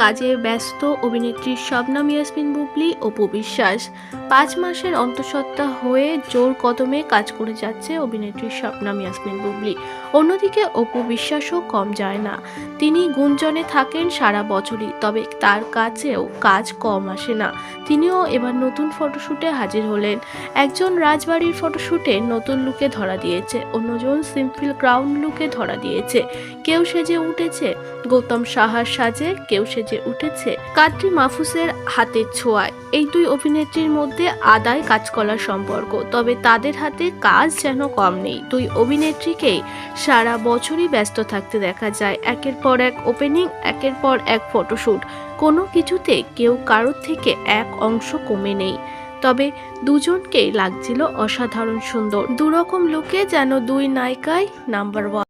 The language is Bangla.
কাজে ব্যস্ত অভিনেত্রী শবনম ইয়াসমিন বুবলি, অপু বিশ্বাস। 5 মাসের অন্তঃসত্ত্বা হয়ে জোর কদমে কাজ করে যাচ্ছে অভিনেত্রী শবনম ইয়াসমিন বুবলি। অন্যদিকে অপু বিশ্বাসও কম যায় না। তিনি গুঞ্জনে থাকেন সারা বছরই, তবে তার কাছেও কাজ কম আসে না। তিনিও এবার নতুন ফটোশুটে হাজির হলেন। একজন রাজবাড়ির ফটোশুটে নতুন লুকে ধরা দিয়েছে, অন্যজন সিম্পল গ্রাউন্ড লুকে ধরা দিয়েছে। কেউ সেজে উঠেছে গৌতম সাহার সাজে, কেউ সেজে উঠেছে কাটরি মাহফুজের হাতের ছোঁয়ায়। এই দুই অভিনেত্রীর মধ্যে আদায় কাজ করার সম্পর্ক, তবে তাদের হাতে কাজ যেন কম নেই। দুই অভিনেত্রীকেই সারা বছরই ব্যস্ত থাকতে দেখা যায়। একের পর এক ওপেনিং, একের পর এক ফটোশুট, কোনো কিছুতে কেউ কারোর থেকে এক অংশ কমে নেই। তবে দুজনকেই লাগছিল অসাধারণ সুন্দর। দুরকম লুকে যেন দুই নায়িকাই নাম্বার 1।